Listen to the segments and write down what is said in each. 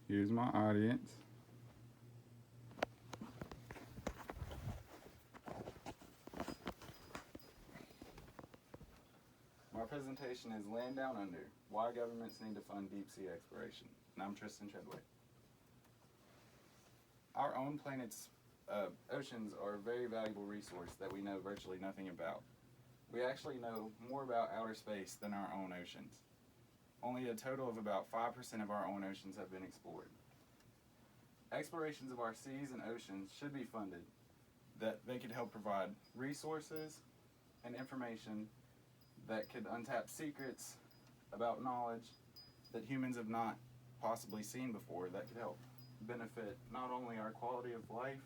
Here's my audience. My presentation is Land Down Under, Why Governments Need to Fund Deep Sea Exploration. And I'm Tristan Treadway. Our own planet's oceans are a very valuable resource that we know virtually nothing about. We actually know more about outer space than our own oceans. Only a total of about 5% of our own oceans have been explored. Explorations of our seas and oceans should be funded, that they could help provide resources and information that could untap secrets about knowledge that humans have not possibly seen before, that could help benefit not only our quality of life,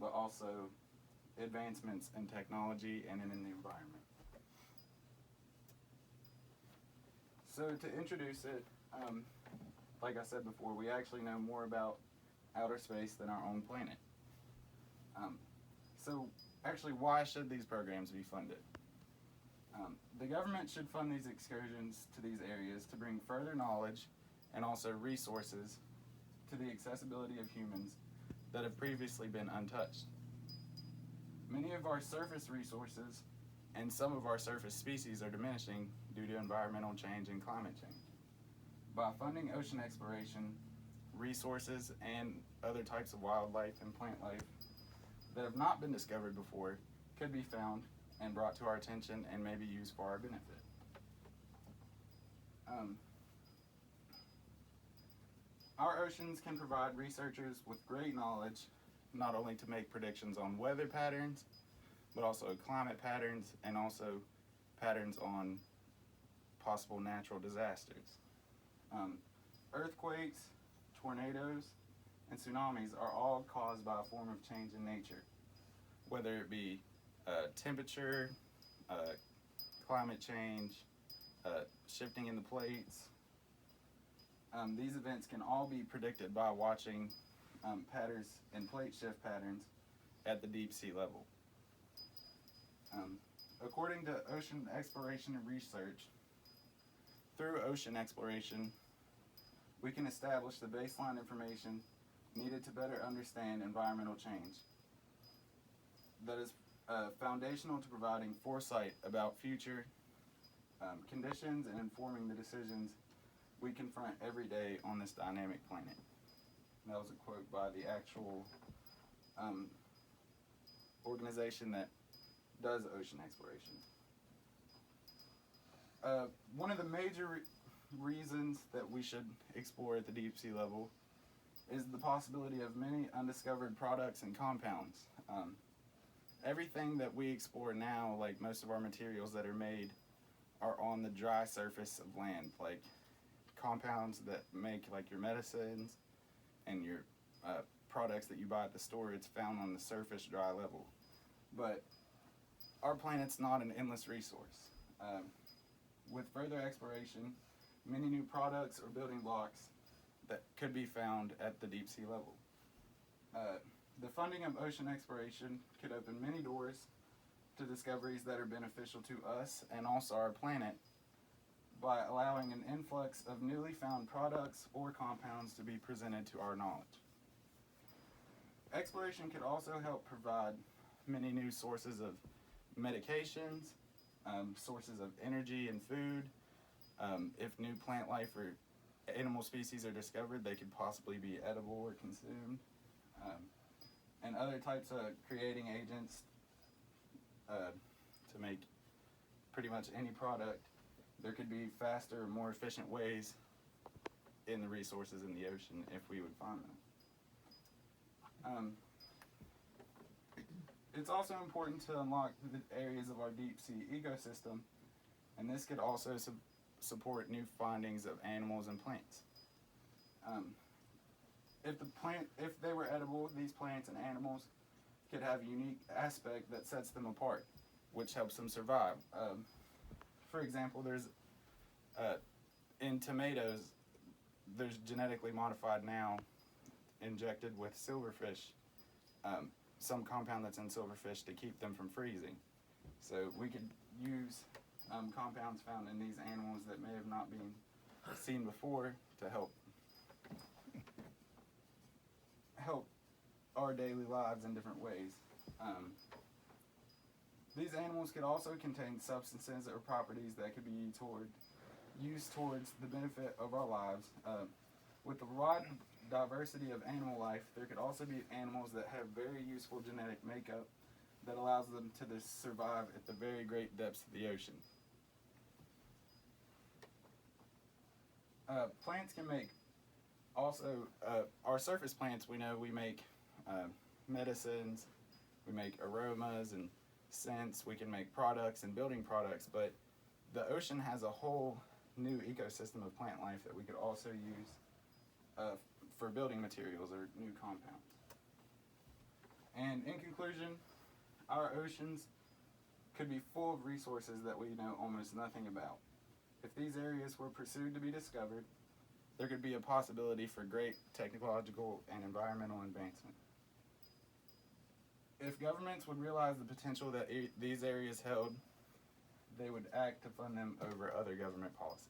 but also advancements in technology and in the environment. So to introduce it, like I said before, we actually know more about outer space than our own planet. So actually, why should these programs be funded? The government should fund these excursions to these areas to bring further knowledge and also resources to the accessibility of humans that have previously been untouched. Many of our surface resources and some of our surface species are diminishing due to environmental change and climate change. By funding ocean exploration, resources and other types of wildlife and plant life that have not been discovered before could be found and brought to our attention and maybe used for our benefit. Our oceans can provide researchers with great knowledge, not only to make predictions on weather patterns, but also climate patterns and also patterns on possible natural disasters. Earthquakes, tornadoes, and tsunamis are all caused by a form of change in nature, whether it be temperature, climate change, shifting in the plates. These events can all be predicted by watching patterns in plate shift patterns at the deep sea level. According to ocean exploration and research, through ocean exploration, we can establish the baseline information needed to better understand environmental change. That is foundational to providing foresight about future conditions and informing the decisions we confront every day on this dynamic planet. And that was a quote by the actual organization that does ocean exploration. One of the major reasons that we should explore at the deep sea level is the possibility of many undiscovered products and compounds. Everything that we explore now, like most of our materials that are made, are on the dry surface of land, like compounds that make like your medicines and your products that you buy at the store. It's found on the surface dry level. But our planet's not an endless resource. With further exploration, many new products or building blocks that could be found at the deep sea level. The funding of ocean exploration could open many doors to discoveries that are beneficial to us and also our planet by allowing an influx of newly found products or compounds to be presented to our knowledge. Exploration could also help provide many new sources of medications, sources of energy and food. If new plant life or animal species are discovered, they could possibly be edible or consumed. And other types of creating agents to make pretty much any product. There could be faster, more efficient ways in the resources in the ocean if we would find them. It's also important to unlock the areas of our deep sea ecosystem, and this could also support new findings of animals and plants. If they were edible, these plants and animals could have a unique aspect that sets them apart, which helps them survive. For example, there's in tomatoes, there's genetically modified now, injected with silverfish, some compound that's in silverfish to keep them from freezing. So we could use compounds found in these animals that may have not been seen before to help help our daily lives in different ways. These animals could also contain substances or properties that could be used towards the benefit of our lives. With the wide diversity of animal life, there could also be animals that have very useful genetic makeup that allows them to survive at the very great depths of the ocean. Plants can make our surface plants, we know we make medicines, we make aromas and scents, we can make products and building products, but the ocean has a whole new ecosystem of plant life that we could also use for building materials or new compounds. And in conclusion, our oceans could be full of resources that we know almost nothing about. If these areas were pursued to be discovered, there could be a possibility for great technological and environmental advancement. If governments would realize the potential that these areas held, they would act to fund them over other government policies.